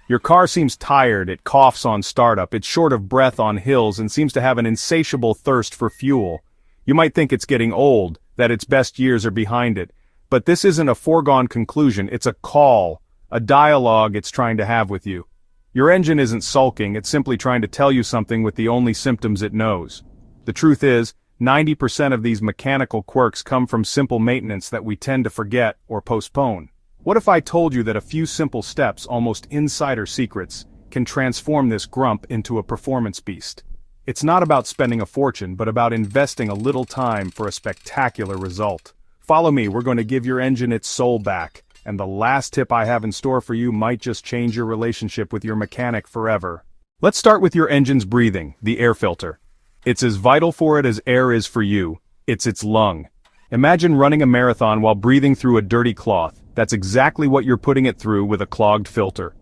Your car seems tired, it coughs on startup, it's short of breath on hills and seems to have an insatiable thirst for fuel. You might think it's getting old, that its best years are behind it. But this isn't a foregone conclusion, it's a call, a dialogue it's trying to have with you. Your engine isn't sulking, it's simply trying to tell you something with the only symptoms it knows. The truth is, 90% of these mechanical quirks come from simple maintenance that we tend to forget or postpone. What if I told you that a few simple steps, almost insider secrets, can transform this grump into a performance beast? It's not about spending a fortune, but about investing a little time for a spectacular result. Follow me, we're going to give your engine its soul back, and the last tip I have in store for you might just change your relationship with your mechanic forever. Let's start with your engine's breathing, the air filter. It's as vital for it as air is for you. It's its lung. Imagine running a marathon while breathing through a dirty cloth. That's exactly what you're putting it through with a clogged filter.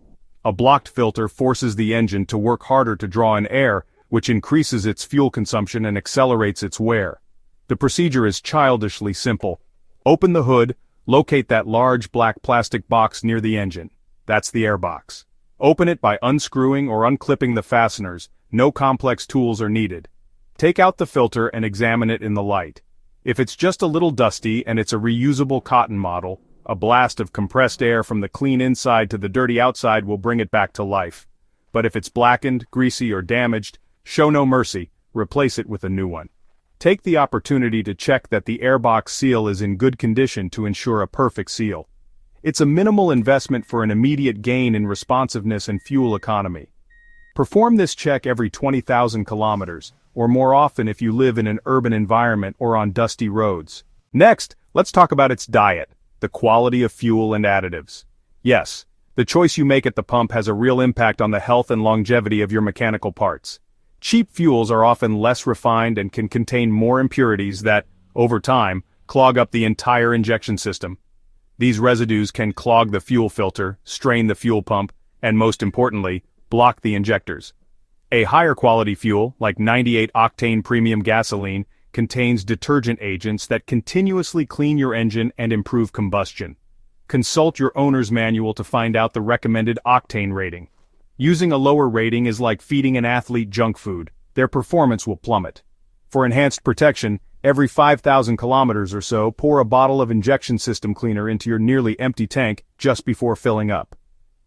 A blocked filter forces the engine to work harder to draw in air, which increases its fuel consumption and accelerates its wear. The procedure is childishly simple. Open the hood, locate that large black plastic box near the engine. That's the air box. Open it by unscrewing or unclipping the fasteners. No complex tools are needed. Take out the filter and examine it in the light. If it's just a little dusty and it's a reusable cotton model, a blast of compressed air from the clean inside to the dirty outside will bring it back to life. But if it's blackened, greasy, or damaged, show no mercy, replace it with a new one. Take the opportunity to check that the airbox seal is in good condition to ensure a perfect seal. It's a minimal investment for an immediate gain in responsiveness and fuel economy. Perform this check every 20,000 kilometers, or more often if you live in an urban environment or on dusty roads. Next, let's talk about its diet, the quality of fuel and additives. Yes, the choice you make at the pump has a real impact on the health and longevity of your mechanical parts. Cheap fuels are often less refined and can contain more impurities that, over time, clog up the entire injection system. These residues can clog the fuel filter, strain the fuel pump, and most importantly, block the injectors. A higher quality fuel, like 98 octane premium gasoline, contains detergent agents that continuously clean your engine and improve combustion. Consult your owner's manual to find out the recommended octane rating. Using a lower rating is like feeding an athlete junk food. Their performance will plummet. For enhanced protection, every 5,000 kilometers or so, pour a bottle of injection system cleaner into your nearly empty tank just before filling up.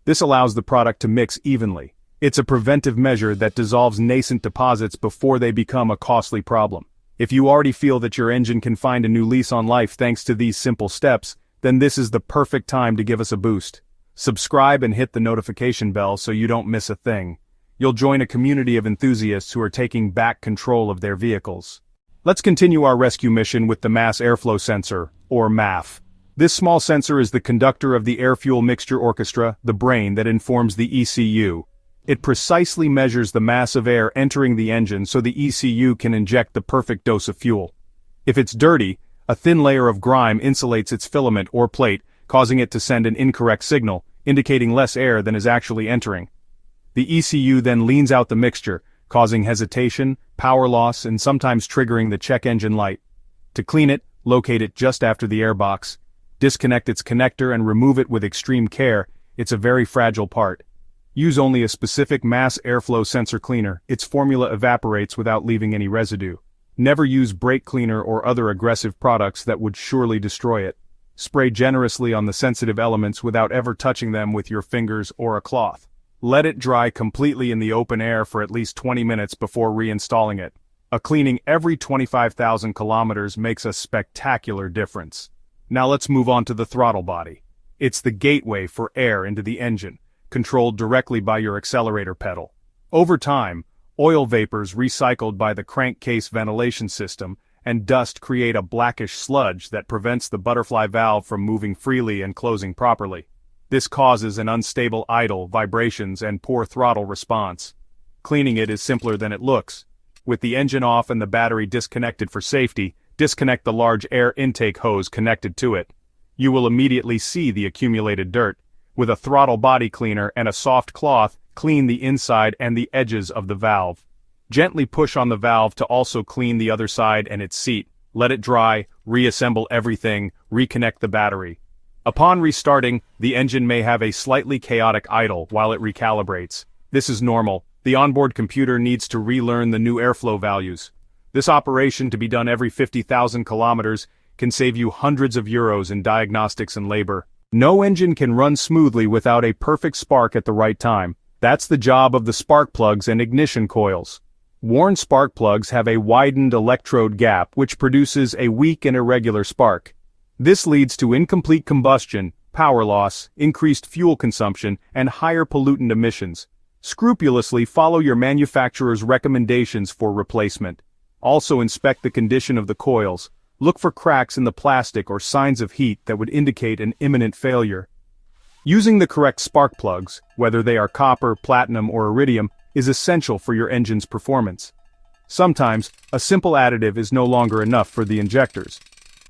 This allows the product to mix evenly. It's a preventive measure that dissolves nascent deposits before they become a costly problem. If you already feel that your engine can find a new lease on life thanks to these simple steps, then this is the perfect time to give us a boost. Subscribe and hit the notification bell so you don't miss a thing. You'll join a community of enthusiasts who are taking back control of their vehicles. Let's continue our rescue mission with the Mass Airflow Sensor, or MAF. This small sensor is the conductor of the air-fuel mixture orchestra, the brain that informs the ECU. It precisely measures the mass of air entering the engine so the ECU can inject the perfect dose of fuel. If it's dirty, a thin layer of grime insulates its filament or plate, causing it to send an incorrect signal, indicating less air than is actually entering. The ECU then leans out the mixture, causing hesitation, power loss, and sometimes triggering the check engine light. To clean it, locate it just after the airbox. Disconnect its connector and remove it with extreme care. It's a very fragile part. Use only a specific mass airflow sensor cleaner. Its formula evaporates without leaving any residue. Never use brake cleaner or other aggressive products that would surely destroy it. Spray generously on the sensitive elements without ever touching them with your fingers or a cloth. Let it dry completely in the open air for at least 20 minutes before reinstalling it. A cleaning every 25,000 kilometers makes a spectacular difference. Now let's move on to the throttle body. It's the gateway for air into the engine, controlled directly by your accelerator pedal. Over time, oil vapors recycled by the crankcase ventilation system and dust create a blackish sludge that prevents the butterfly valve from moving freely and closing properly. This causes an unstable idle, vibrations, and poor throttle response. Cleaning it is simpler than it looks. With the engine off and the battery disconnected for safety, disconnect the large air intake hose connected to it. You will immediately see the accumulated dirt. With a throttle body cleaner and a soft cloth, clean the inside and the edges of the valve. Gently push on the valve to also clean the other side and its seat. Let it dry, reassemble everything, reconnect the battery. Upon restarting, the engine may have a slightly chaotic idle while it recalibrates. This is normal. The onboard computer needs to relearn the new airflow values. This operation, to be done every 50,000 kilometers, can save you hundreds of euros in diagnostics and labor. No engine can run smoothly without a perfect spark at the right time. That's the job of the spark plugs and ignition coils. Worn spark plugs have a widened electrode gap which produces a weak and irregular spark. This leads to incomplete combustion, power loss, increased fuel consumption, and higher pollutant emissions. Scrupulously follow your manufacturer's recommendations for replacement. Also inspect the condition of the coils. Look for cracks in the plastic or signs of heat that would indicate an imminent failure. Using the correct spark plugs, whether they are copper, platinum, or iridium, is essential for your engine's performance. Sometimes, a simple additive is no longer enough for the injectors.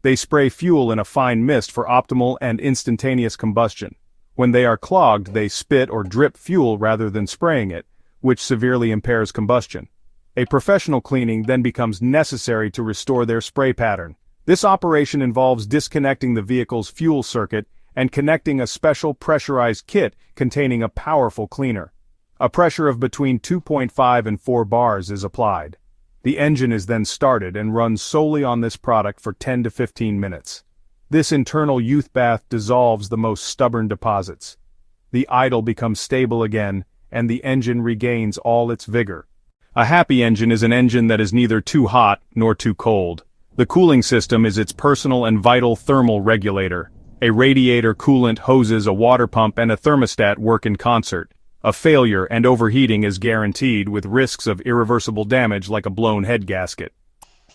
They spray fuel in a fine mist for optimal and instantaneous combustion. When they are clogged, they spit or drip fuel rather than spraying it, which severely impairs combustion. A professional cleaning then becomes necessary to restore their spray pattern. This operation involves disconnecting the vehicle's fuel circuit and connecting a special pressurized kit containing a powerful cleaner. A pressure of between 2.5 and 4 bars is applied. The engine is then started and runs solely on this product for 10 to 15 minutes. This internal youth bath dissolves the most stubborn deposits. The idle becomes stable again, and the engine regains all its vigor. A happy engine is an engine that is neither too hot nor too cold. The cooling system is its personal and vital thermal regulator. A radiator, coolant, hoses, a water pump, and a thermostat work in concert. A failure and overheating is guaranteed with risks of irreversible damage like a blown head gasket.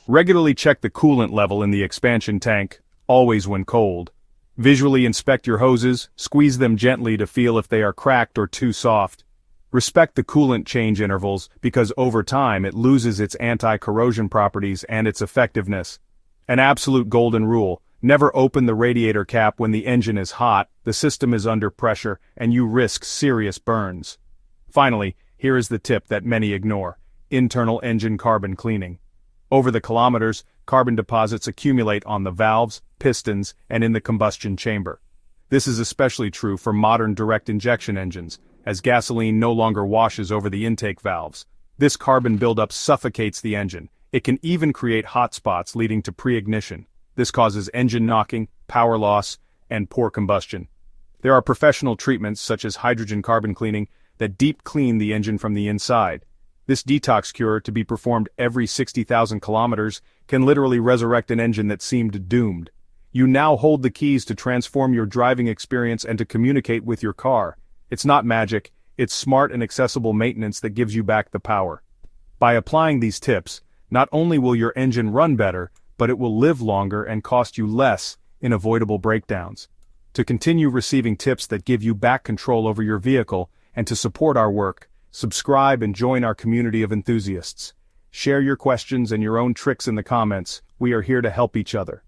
Regularly check the coolant level in the expansion tank, always when cold. Visually inspect your hoses, squeeze them gently to feel if they are cracked or too soft. Respect the coolant change intervals because over time it loses its anti-corrosion properties and its effectiveness. An absolute golden rule: never open the radiator cap when the engine is hot, the system is under pressure, and you risk serious burns. Finally, here is the tip that many ignore: internal engine carbon cleaning. Over the kilometers, carbon deposits accumulate on the valves, pistons, and in the combustion chamber. This is especially true for modern direct injection engines, as gasoline no longer washes over the intake valves. This carbon buildup suffocates the engine. It can even create hot spots leading to pre-ignition. This causes engine knocking, power loss, and poor combustion. There are professional treatments such as hydrogen carbon cleaning that deep clean the engine from the inside. This detox cure, to be performed every 60,000 kilometers, can literally resurrect an engine that seemed doomed. You now hold the keys to transform your driving experience and to communicate with your car. It's not magic, it's smart and accessible maintenance that gives you back the power. By applying these tips, not only will your engine run better, but it will live longer and cost you less in avoidable breakdowns. To continue receiving tips that give you back control over your vehicle, and to support our work, subscribe and join our community of enthusiasts. Share your questions and your own tricks in the comments. We are here to help each other.